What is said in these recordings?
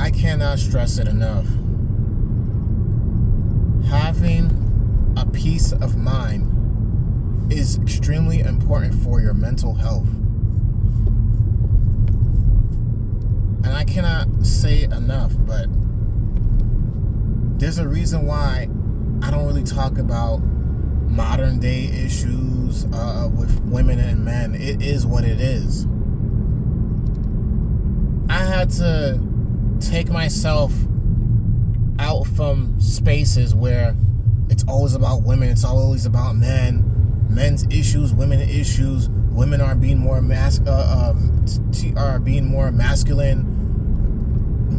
I cannot stress it enough. Having a peace of mind is extremely important for your mental health. And I cannot say it enough, but there's a reason why I don't really talk about modern day issues with women and men. It is what it is. I had to take myself out from spaces where it's always about women, it's always about men, men's issues, women issues. Women are being more being more masculine,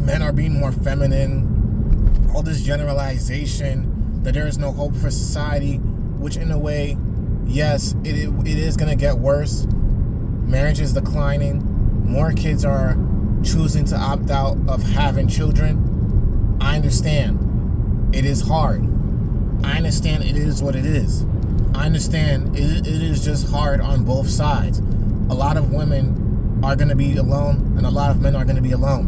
men are being more feminine. All this generalization that there is no hope for society, which in a way, yes, it is going to get worse. Marriage is declining. More kids are choosing to opt out of having children. I understand. It is hard. I understand it is what it is. I understand it is just hard on both sides. A lot of women are going to be alone, and a lot of men are going to be alone.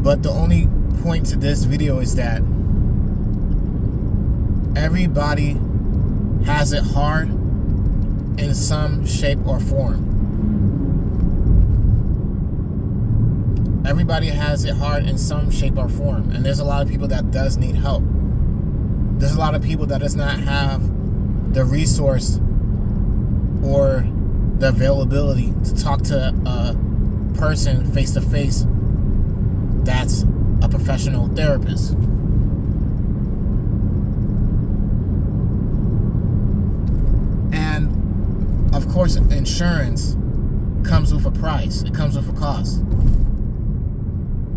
But the only point to this video is that everybody has it hard in some shape or form. Everybody has it hard in some shape or form. And there's a lot of people that does need help. There's a lot of people that does not have the resource or the availability to talk to a person face to face that's a professional therapist. And of course, insurance comes with a price. It comes with a cost.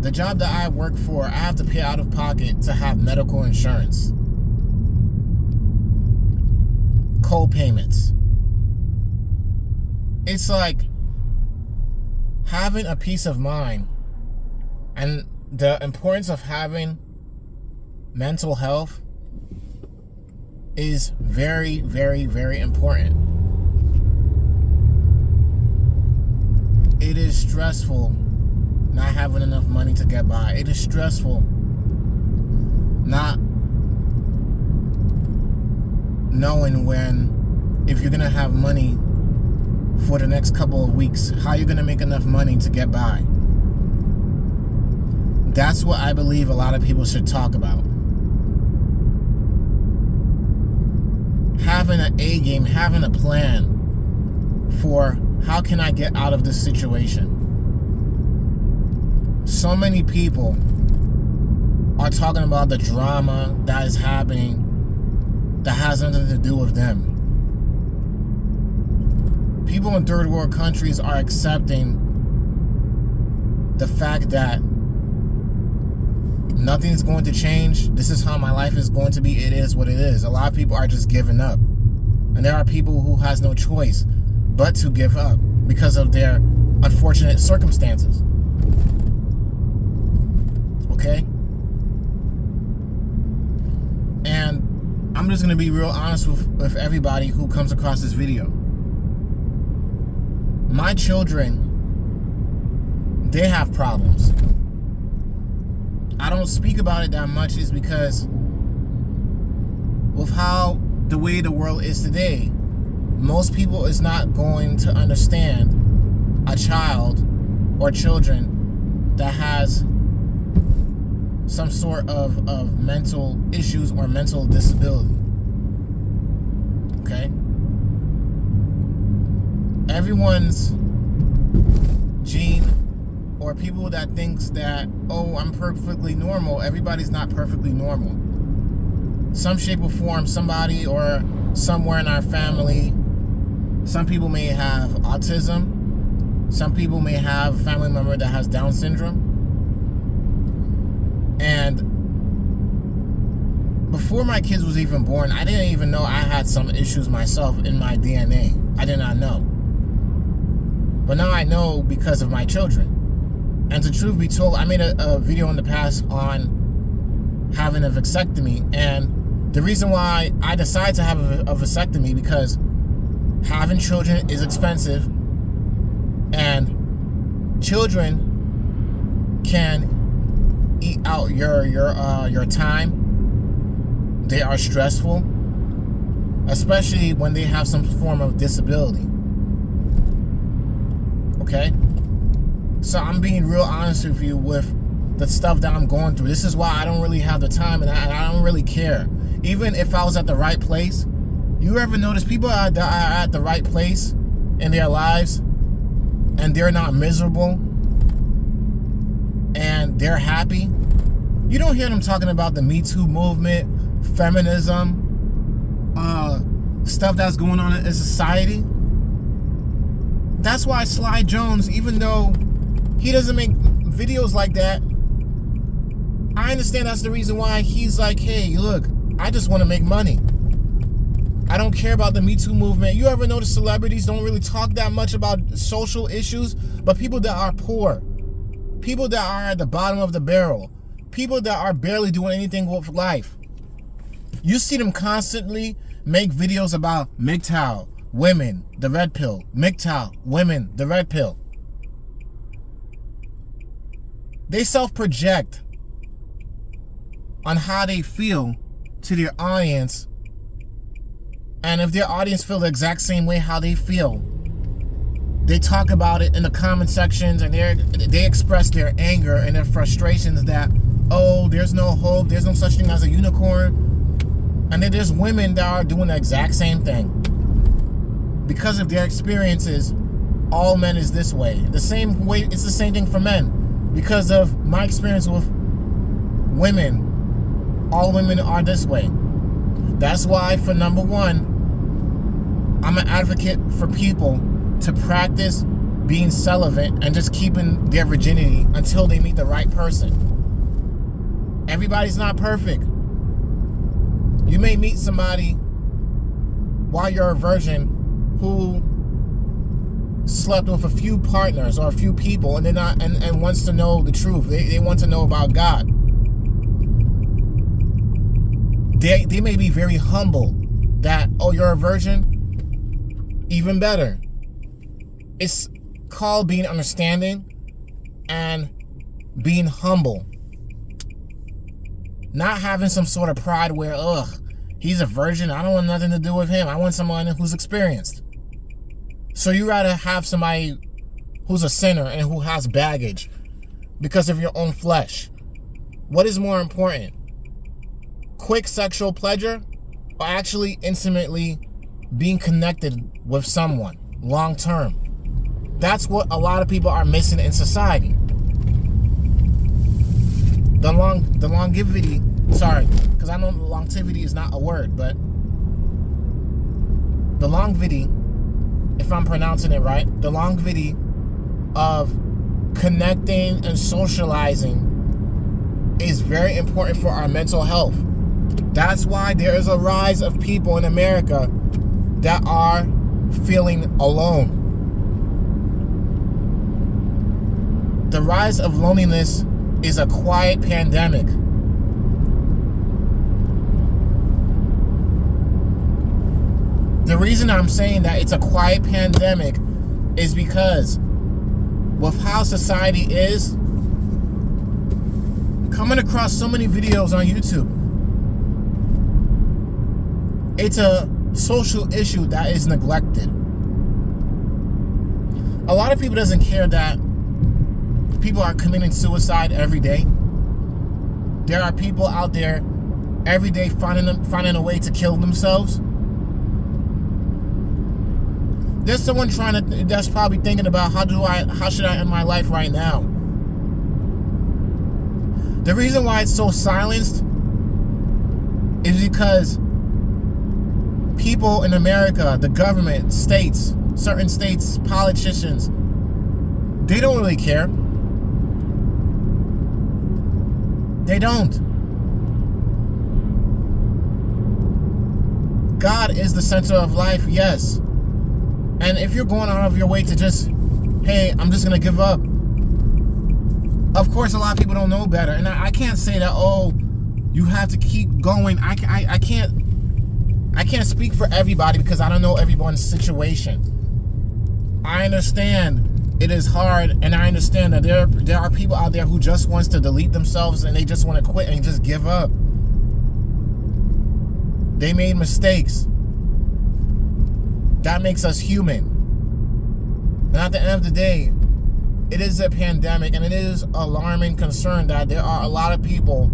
The job that I work for, I have to pay out of pocket to have medical insurance. Co-payments. It's like having a peace of mind and the importance of having mental health is very, very, very important. It is stressful not having enough money to get by. It is stressful not knowing if you're gonna have money for the next couple of weeks, how you're gonna make enough money to get by. That's what I believe a lot of people should talk about. Having an A game, having a plan for how can I get out of this situation. So many people are talking about the drama that is happening that has nothing to do with them. People in third world countries are accepting the fact that nothing's going to change. This is how my life is going to be. It is what it is. A lot of people are just giving up. And there are people who has no choice but to give up because of their unfortunate circumstances. Okay? And I'm just going to be real honest with everybody who comes across this video. My children, they have problems. I don't speak about it that much is because with the way the world is today, most people is not going to understand a child or children that has some sort of mental issues or mental disability. Okay? Everyone's gene or people that thinks that, oh, I'm perfectly normal. Everybody's not perfectly normal. Some shape or form, somebody or somewhere in our family, some people may have autism. Some people may have a family member that has Down syndrome. And before my kids was even born, I didn't even know I had some issues myself in my DNA. I did not know. But now I know because of my children. And to truth be told, I made a video in the past on having a vasectomy. And the reason why I decided to have a vasectomy because having children is expensive. And children can eat out your time. They are stressful, especially when they have some form of disability. Okay? So I'm being real honest with you with the stuff that I'm going through. This is why I don't really have the time, and I don't really care. Even if I was at the right place, you ever notice people are at the right place in their lives and they're not miserable and they're happy? You don't hear them talking about the Me Too movement, feminism, stuff that's going on in society. That's why Sly Jones, even though he doesn't make videos like that, I understand that's the reason why he's like, hey, look, I just want to make money. I don't care about the Me Too movement. You ever notice celebrities don't really talk that much about social issues, but people that are poor, people that are at the bottom of the barrel, people that are barely doing anything with life, you see them constantly make videos about MGTOW, women, the red pill, MGTOW, women, the red pill. They self-project on how they feel to their audience, and if their audience feel the exact same way how they feel, they talk about it in the comment sections, and they express their anger and their frustrations that, oh, there's no hope, there's no such thing as a unicorn. And then there's women that are doing the exact same thing. Because of their experiences, all men is this way. The same way, it's the same thing for men. Because of my experience with women, all women are this way. That's why, for number one, I'm an advocate for people to practice being celibate and just keeping their virginity until they meet the right person. Everybody's not perfect. You may meet somebody while you're a virgin who slept with a few partners or a few people, and they're not and wants to know the truth. They want to know about God. They may be very humble that, oh, you're a virgin? Even better. It's called being understanding and being humble. Not having some sort of pride where, ugh, he's a virgin, I don't want nothing to do with him. I want someone who's experienced. So you rather have somebody who's a sinner and who has baggage because of your own flesh. What is more important? Quick sexual pleasure, or actually intimately being connected with someone long term? That's what a lot of people are missing in society. The longevity, sorry, because I know longevity is not a word, but the longevity, if I'm pronouncing it right, the longevity of connecting and socializing is very important for our mental health. That's why there is a rise of people in America that are feeling alone. The rise of loneliness is a quiet pandemic. The reason I'm saying that it's a quiet pandemic is because with how society is, coming across so many videos on YouTube, it's a social issue that is neglected. A lot of people doesn't care that people are committing suicide every day. There are people out there every day finding a way to kill themselves. There's someone that's probably thinking about how should I end my life right now? The reason why it's so silenced is because people in America, the government, states, certain states, politicians, they don't really care. They don't. God is the center of life, yes. And if you're going out of your way to just, hey, I'm just going to give up. Of course, a lot of people don't know better. And I can't say that, oh, you have to keep going. I can't speak for everybody because I don't know everyone's situation. I understand it is hard, and I understand that there are people out there who just wants to delete themselves and they just want to quit and just give up. They made mistakes. That makes us human. And at the end of the day, it is a pandemic, and it is alarming concern that there are a lot of people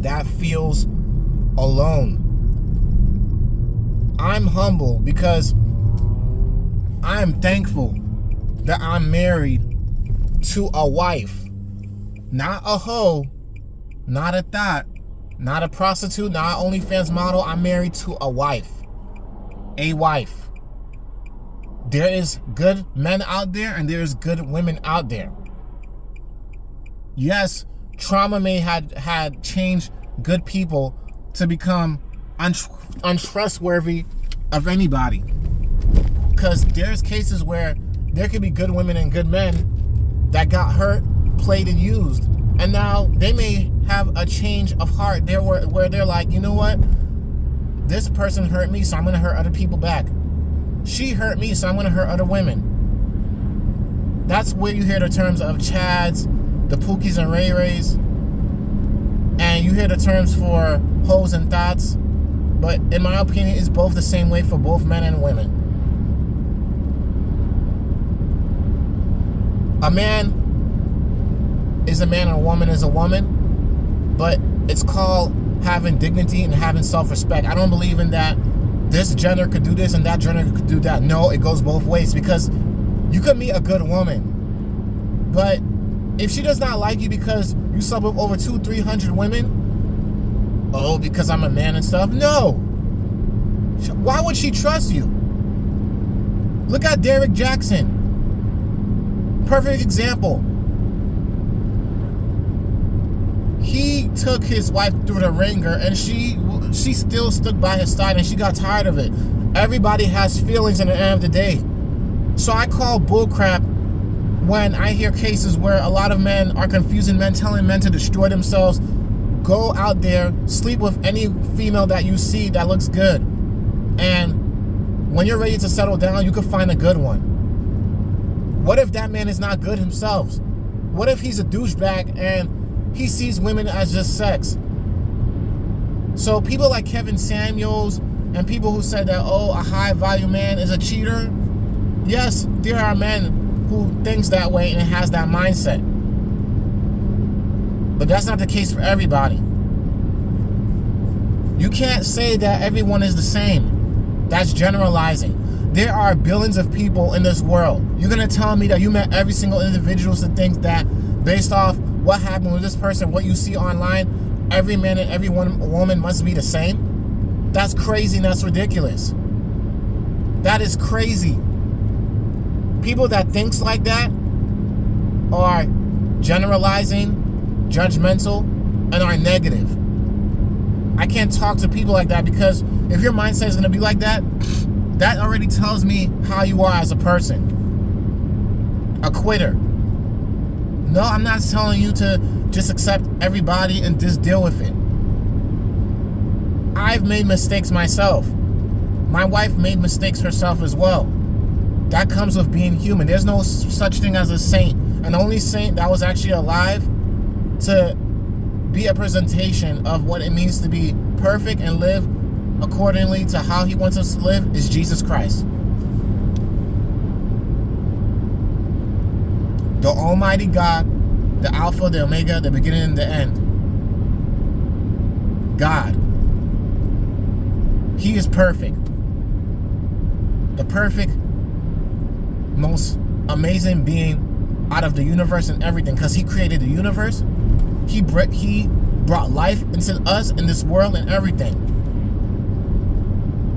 that feels alone. I'm humble because I'm thankful that I'm married to a wife, not a hoe, not a thot, not a prostitute, not an OnlyFans model. I'm married to a wife. A wife. There is good men out there and there is good women out there. Yes, trauma may had changed good people to become untrustworthy of anybody. Because there's cases where there could be good women and good men that got hurt, played, and used. And now they may have a change of heart there where they're like, you know what? This person hurt me, so I'm going to hurt other people back. She hurt me, so I'm going to hurt other women. That's where you hear the terms of Chads, the Pookies and Ray Rays. And you hear the terms for hoes and thots. But in my opinion, it's both the same way for both men and women. A man is a man and a woman is a woman, but it's called having dignity and having self-respect. I don't believe in that this gender could do this and that gender could do that. No, it goes both ways, because you could meet a good woman, but if she does not like you because you slept with over 200-300 women, oh, because I'm a man and stuff, no. Why would she trust you? Look at Derrick Jackson. Perfect example. He took his wife through the ringer, and she still stuck by his side, and she got tired of it. Everybody has feelings in the end of the day. So I call bullcrap when I hear cases where a lot of men are confusing men, telling men to destroy themselves. Go out there, sleep with any female that you see that looks good, and when you're ready to settle down, you can find a good one. What if that man is not good himself? What if he's a douchebag and he sees women as just sex? So people like Kevin Samuels and people who said that, oh, a high value man is a cheater. Yes, there are men who thinks that way and has that mindset. But that's not the case for everybody. You can't say that everyone is the same. That's generalizing. There are billions of people in this world. You're going to tell me that you met every single individual to think that based off what happened with this person, what you see online, every man and every woman must be the same? That's crazy and that's ridiculous. That is crazy. People that thinks like that are generalizing, judgmental, and are negative. I can't talk to people like that, because if your mindset is going to be like that, that already tells me how you are as a person. A quitter. No, I'm not telling you to just accept everybody and just deal with it. I've made mistakes myself. My wife made mistakes herself as well. That comes with being human. There's no such thing as a saint. And the only saint that was actually alive to be a presentation of what it means to be perfect and live accordingly to how he wants us to live is Jesus Christ. The Almighty God, the Alpha, the Omega, the beginning and the end. God. He is perfect. The perfect, most amazing being out of the universe and everything, because he created the universe. He brought life into us in this world and everything.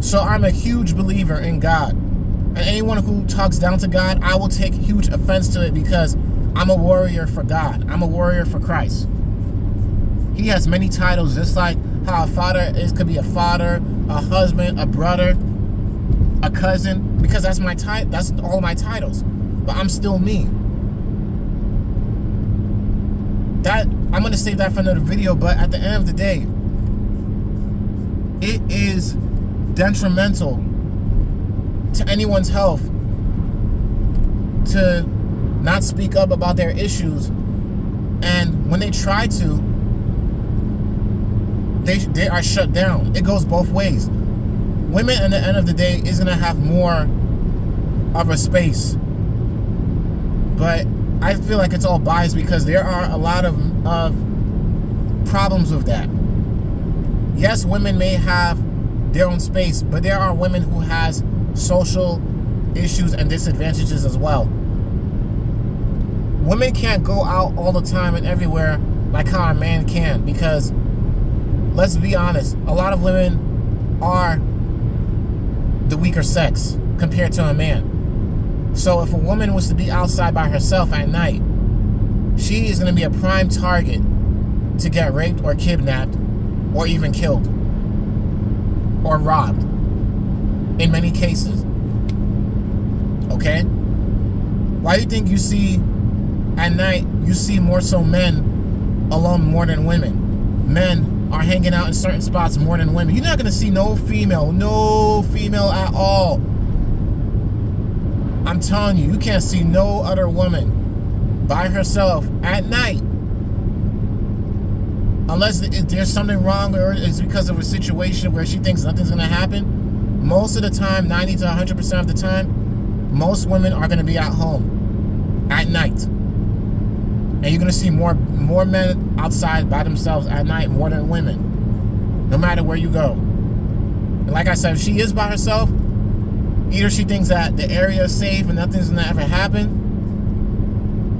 So I'm a huge believer in God. And anyone who talks down to God, I will take huge offense to it, because I'm a warrior for God. I'm a warrior for Christ. He has many titles, just like how a father could be a father, a husband, a brother, a cousin, because that's my that's all my titles. But I'm still me. That I'm gonna save that for another video, but at the end of the day, it is detrimental to anyone's health to not speak up about their issues. And when they try to, they are shut down. It goes both ways. Women, at the end of the day, is going to have more of a space. But I feel like it's all biased because there are a lot of problems with that. Yes, women may have their own space, but there are women who has social issues and disadvantages as well. Women can't go out all the time and everywhere like how a man can, because let's be honest, a lot of women are the weaker sex compared to a man. So if a woman was to be outside by herself at night, she is going to be a prime target to get raped or kidnapped or even killed or robbed in many cases. Okay? Why do you think you see at night, you see more so men alone more than women? Men are hanging out in certain spots more than women. You're not going to see no female at all. I'm telling you, you can't see no other woman by herself at night. Unless there's something wrong or it's because of a situation where she thinks nothing's going to happen. Most of the time, 90 to 100% of the time, most women are going to be at home at night. And you're going to see more men outside by themselves at night more than women, no matter where you go. And like I said, if she is by herself, either she thinks that the area is safe and nothing's going to ever happen,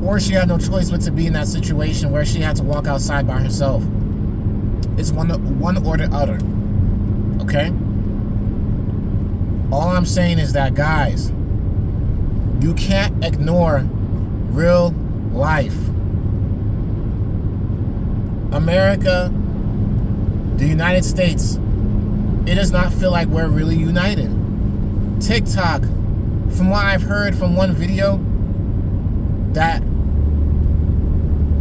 or she had no choice but to be in that situation where she had to walk outside by herself. It's one or the other. Okay? All I'm saying is that, guys, you can't ignore real life. America, the United States, it does not feel like we're really united. TikTok, from what I've heard from one video, that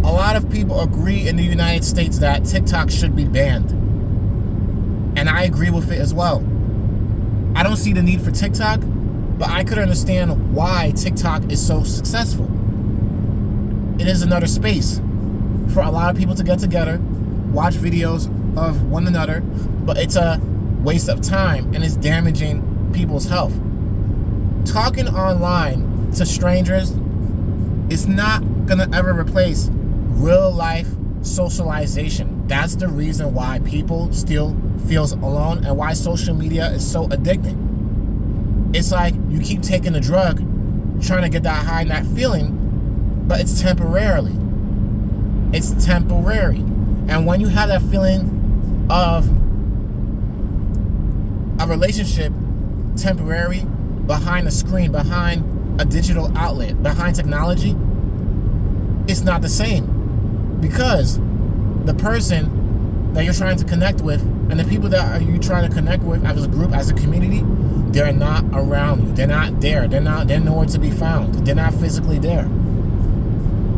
a lot of people agree in the United States that TikTok should be banned. And I agree with it as well. I don't see the need for TikTok, but I could understand why TikTok is so successful. It is another space for a lot of people to get together, watch videos of one another, but it's a waste of time and it's damaging people's health. Talking online to strangers is not gonna ever replace real life socialization. That's the reason why people still feels alone and why social media is so addicting. It's like you keep taking the drug, trying to get that high and that feeling, but it's temporarily. It's temporary. And when you have that feeling of a relationship temporary behind a screen, behind a digital outlet, behind technology, it's not the same. Because the person that you're trying to connect with and the people that you trying to connect with as a group, as a community, they're not around you. They're not there. They're nowhere to be found. They're not physically there.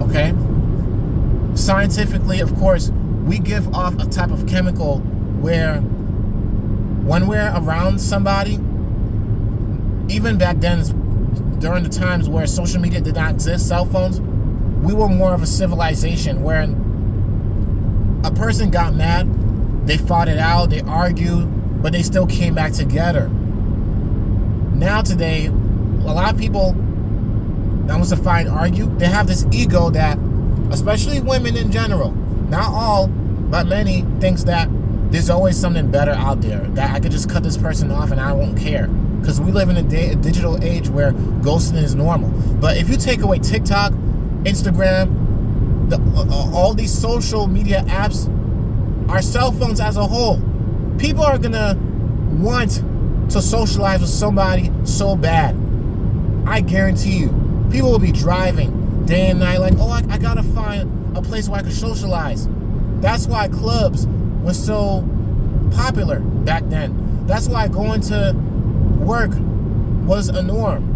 Okay? Scientifically, of course, we give off a type of chemical where when we're around somebody, even back then, during the times where social media did not exist, cell phones, we were more of a civilization where a person got mad, they fought it out, they argued, but they still came back together. Now today, a lot of people that wants to fight and argue, they have this ego that, especially women in general, not all, but many, thinks that there's always something better out there, that I could just cut this person off and I won't care. Because we live in a digital age where ghosting is normal. But if you take away TikTok, Instagram, all these social media apps, our cell phones as a whole, people are gonna want to socialize with somebody so bad. I guarantee you, people will be driving day and night like, oh, I gotta find a place where I can socialize. That's why clubs were so popular back then. That's why going to work was a norm.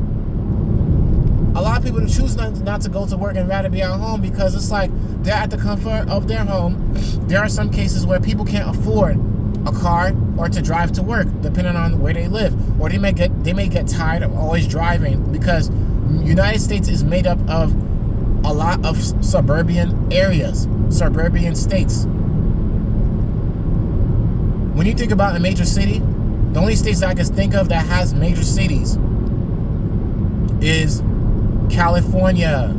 A lot of people choose not to go to work and rather be at home because it's like they're at the comfort of their home. There are some cases where people can't afford a car or to drive to work, depending on where they live, or they may get tired of always driving because United States is made up of a lot of suburban areas, suburban states. When you think about a major city, the only states that I can think of that has major cities is California,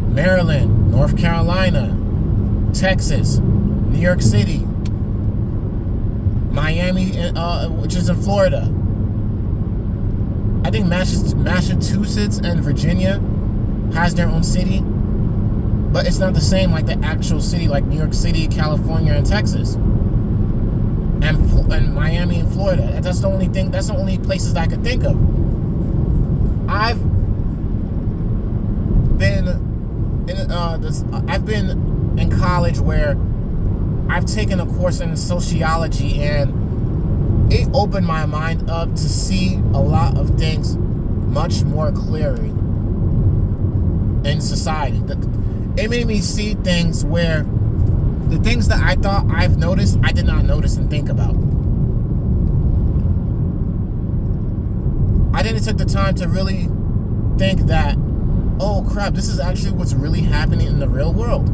Maryland, North Carolina, Texas, New York City, Miami, which is in Florida. I think Massachusetts and Virginia has their own city, but it's not the same like the actual city, like New York City, California, and Texas, and Miami and Florida. That's the only thing. That's the only places that I could think of. I've been in college where I've taken a course in sociology, and it opened my mind up to see a lot of things much more clearly in society. It made me see things where the things that I thought I've noticed, I did not notice and think about. I didn't take the time to really think that, oh crap, this is actually what's really happening in the real world.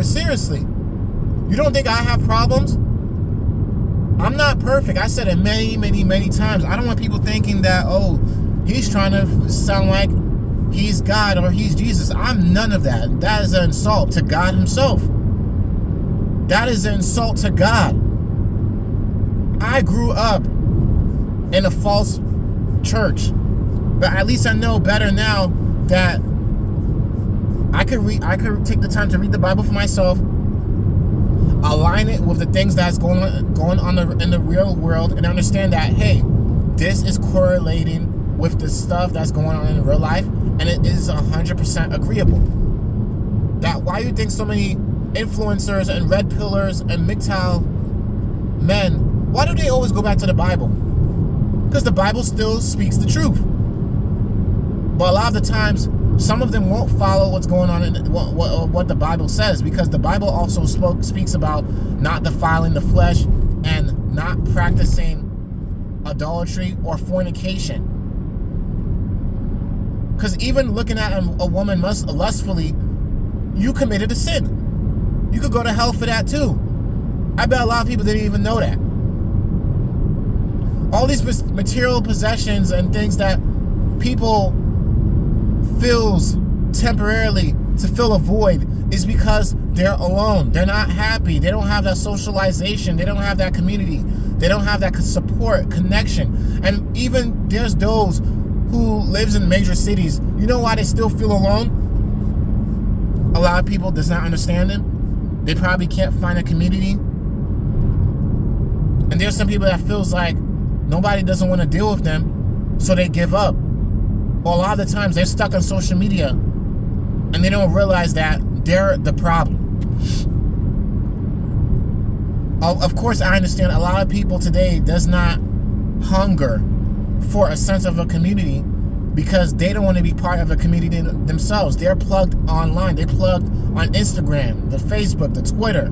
Seriously, you don't think I have problems? I'm not perfect. I said it many, many, many times. I don't want people thinking that, oh, he's trying to sound like he's God or he's Jesus. I'm none of that. That is an insult to God himself. That is an insult to God. I grew up in a false church, but at least I know better now that I could take the time to read the Bible for myself, align it with the things that's going on in the real world, and understand that, hey, this is correlating with the stuff that's going on in real life, and it is 100% agreeable. That why you think so many influencers and red pillars and MGTOW men, why do they always go back to the Bible? Because the Bible still speaks the truth. But a lot of the times, some of them won't follow what's going on in what the Bible says, because the Bible also speaks about not defiling the flesh and not practicing adultery or fornication. Because even looking at a woman lustfully, you committed a sin. You could go to hell for that too. I bet a lot of people didn't even know that. All these material possessions and things that people feels temporarily to fill a void is because they're alone. They're not happy. They don't have that socialization. They don't have that community. They don't have that support, connection. And even there's those who lives in major cities. You know why they still feel alone? A lot of people does not understand them. They probably can't find a community. And there's some people that feels like nobody doesn't want to deal with them, so they give up. Or a lot of the times they're stuck on social media and they don't realize that they're the problem. Of course, I understand a lot of people today does not hunger for a sense of a community because they don't want to be part of a community themselves. They're plugged online. They're plugged on Instagram, the Facebook, the Twitter.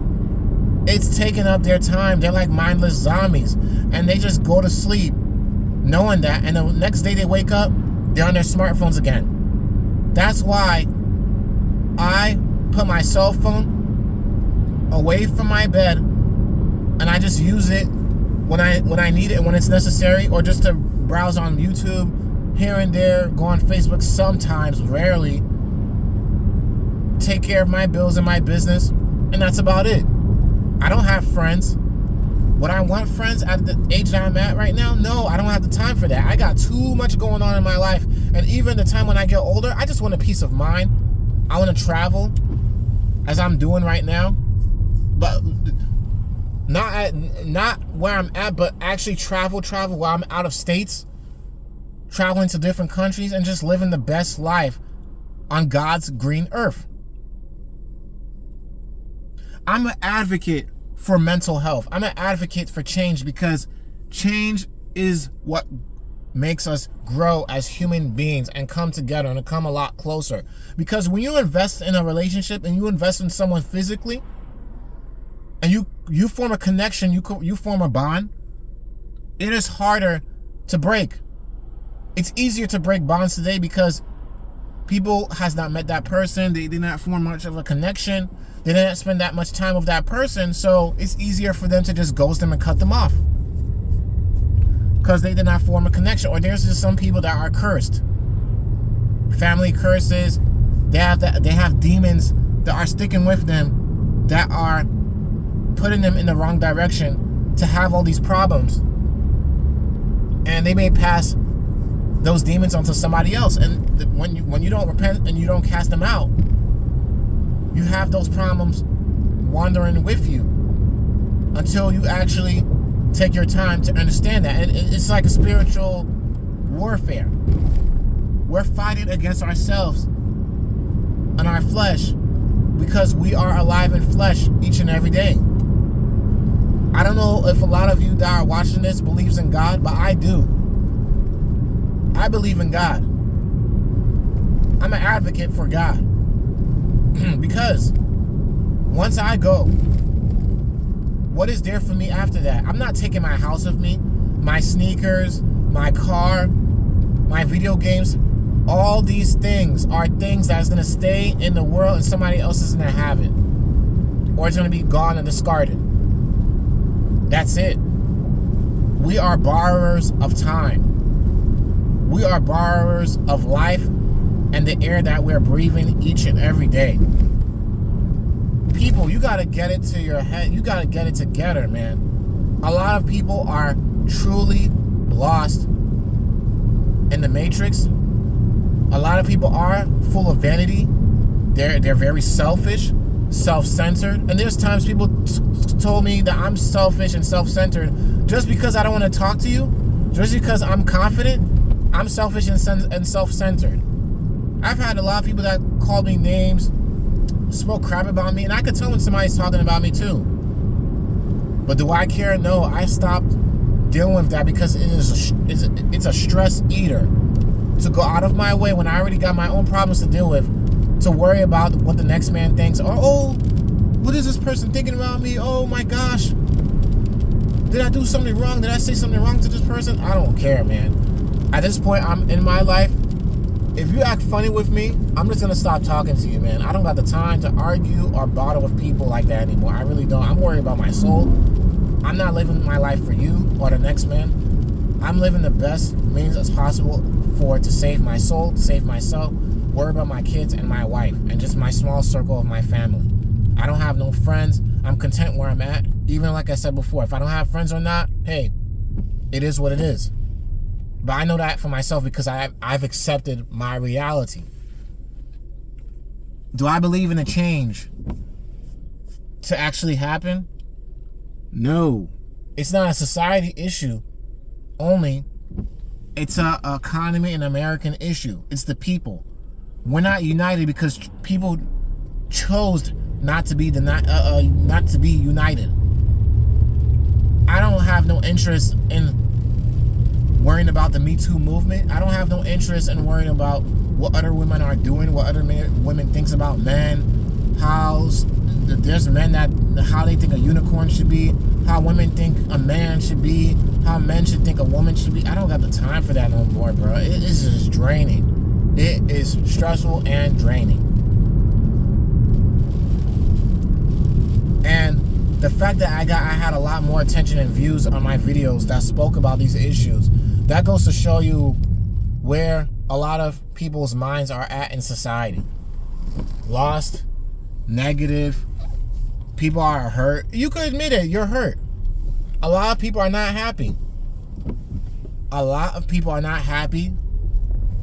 It's taking up their time. They're like mindless zombies. And they just go to sleep knowing that. And the next day they wake up, they're on their smartphones again. That's why I put my cell phone away from my bed and I just use it when I need it and when it's necessary, or just to browse on YouTube here and there, go on Facebook sometimes, rarely, take care of my bills and my business, and that's about it. I don't have friends. Would I want friends at the age that I'm at right now? No, I don't have the time for that. I got too much going on in my life. And even the time when I get older, I just want a peace of mind. I want to travel, as I'm doing right now. But not where I'm at, but actually travel while I'm out of states. Traveling to different countries and just living the best life on God's green earth. I'm an advocate for mental health. I'm an advocate for change, because change is what makes us grow as human beings and come together and come a lot closer. Because when you invest in a relationship and you invest in someone physically and you form a connection, you form a bond, It is harder to break. It's easier to break bonds today because people has not met that person. They did not form much of a connection. They didn't spend that much time with that person. So it's easier for them to just ghost them and cut them off because they did not form a connection. Or there's just some people that are cursed. Family curses. They have demons that are sticking with them, that are putting them in the wrong direction to have all these problems. And they may pass those demons onto somebody else. And when you don't repent and you don't cast them out, you have those problems wandering with you until you actually take your time to understand that. And it's like a spiritual warfare. We're fighting against ourselves and our flesh because we are alive in flesh each and every day. I don't know if a lot of you that are watching this believes in God, but I do. I believe in God. I'm an advocate for God. Because once I go, what is there for me after that? I'm not taking my house with me, my sneakers, my car, my video games. All these things are things that's going to stay in the world and somebody else is going to have it. Or it's going to be gone and discarded. That's it. We are borrowers of time. We are borrowers of life and the air that we're breathing each and every day. People, you got to get it to your head. You got to get it together, man. A lot of people are truly lost in the matrix. A lot of people are full of vanity. They're very selfish, self-centered. And there's times people told me that I'm selfish and self-centered just because I don't want to talk to you, just because I'm confident. I'm selfish and self-centered. I've had a lot of people that called me names, spoke crap about me, and I could tell when somebody's talking about me too. But do I care? No, I stopped dealing with that because it's a stress eater to go out of my way when I already got my own problems to deal with, to worry about what the next man thinks. Or, oh, what is this person thinking about me? Oh my gosh, did I do something wrong? Did I say something wrong to this person? I don't care, man. At this point, I'm in my life. If you act funny with me, I'm just gonna stop talking to you, man. I don't got the time to argue or bother with people like that anymore. I really don't. I'm worried about my soul. I'm not living my life for you or the next man. I'm living the best means as possible to save my soul, to save myself, worry about my kids and my wife, and just my small circle of my family. I don't have no friends. I'm content where I'm at. Even like I said before, if I don't have friends or not, hey, it is what it is. But I know that for myself because I've accepted my reality. Do I believe in a change to actually happen? No. It's not a society issue only. It's a economy and American issue. It's the people. We're not united because people chose not to be united. I don't have no interest in worrying about the Me Too movement. I don't have no interest in worrying about what other women are doing, what other women thinks about men, how there's men that how they think a unicorn should be, how women think a man should be, how men should think a woman should be. I don't got the time for that no more, bro. It is just draining. It is stressful and draining. And the fact that I had a lot more attention and views on my videos that spoke about these issues, that goes to show you where a lot of people's minds are at in society. Lost, negative, people are hurt. You could admit it, you're hurt. A lot of people are not happy. A lot of people are not happy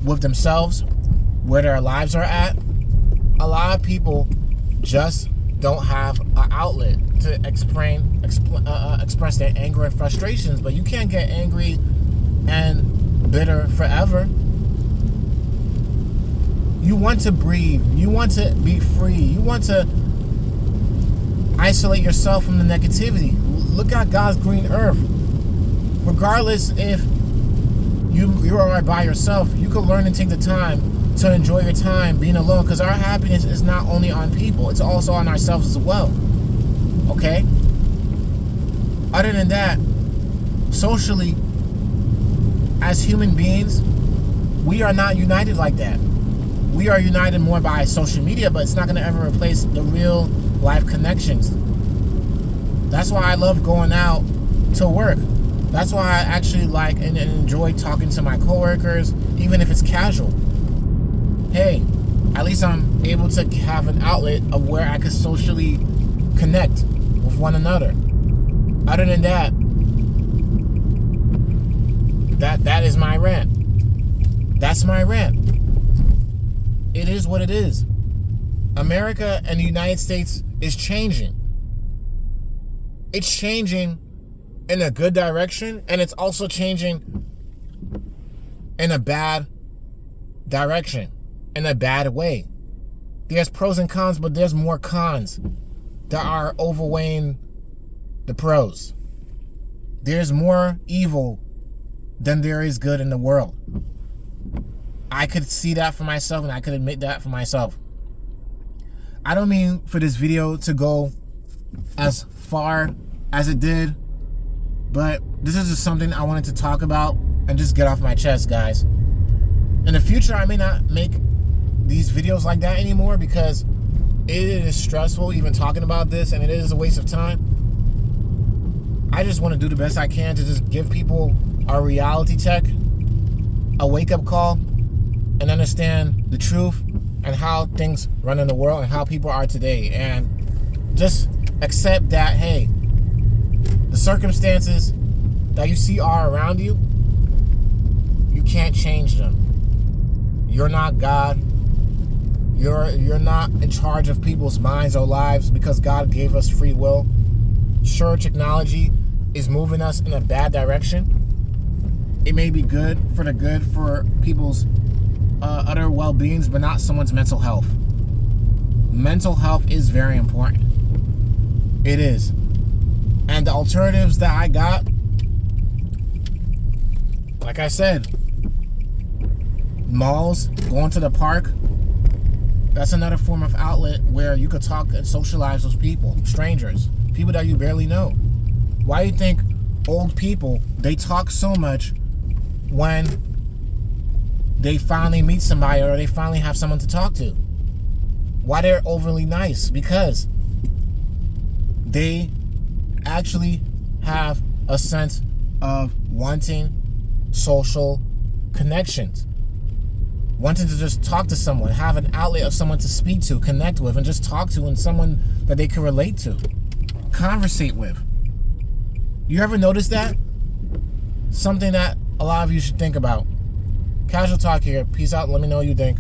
with themselves, where their lives are at. A lot of people just don't have an outlet to express their anger and frustrations. But you can't get angry and bitter forever. You want to breathe. You want to be free. You want to isolate yourself from the negativity. Look at God's green earth. Regardless if you are by yourself, you can learn and take the time to enjoy your time being alone, because our happiness is not only on people, it's also on ourselves as well. Okay? Other than that, socially, as human beings, we are not united like that. We are united more by social media, but it's not going to ever replace the real life connections. That's why I love going out to work. That's why I actually like and enjoy talking to my coworkers, even if it's casual. Hey, at least I'm able to have an outlet of where I can socially connect with one another. Other than that is my rant. That's my rant. It is what it is. America and the United States is changing. It's changing in a good direction, and it's also changing in a bad direction, in a bad way. There's pros and cons, but there's more cons that are overweighing the pros. There's more evil than there is good in the world. I could see that for myself, and I could admit that for myself. I don't mean for this video to go as far as it did, but this is just something I wanted to talk about and just get off my chest, guys. In the future, I may not make these videos like that anymore because it is stressful even talking about this, and it is a waste of time. I just want to do the best I can to just give people a reality check, a wake-up call, and understand the truth and how things run in the world and how people are today. And just accept that, hey, the circumstances that you see are around you, you can't change them. You're not God. You're not in charge of people's minds or lives because God gave us free will. Sure, technology is moving us in a bad direction. It may be good for people's other well-beings, but not someone's mental health. Mental health is very important. It is. And the alternatives that I got, like I said, malls, going to the park, that's another form of outlet where you could talk and socialize with people, strangers, people that you barely know. Why do you think old people, they talk so much when they finally meet somebody or they finally have someone to talk to? Why they're overly nice? Because they actually have a sense of wanting social connections, wanting to just talk to someone, have an outlet of someone to speak to, connect with, and just talk to, and someone that they can relate to, conversate with. You ever notice that? Something that a lot of you should think about. Casual talk here. Peace out. Let me know what you think.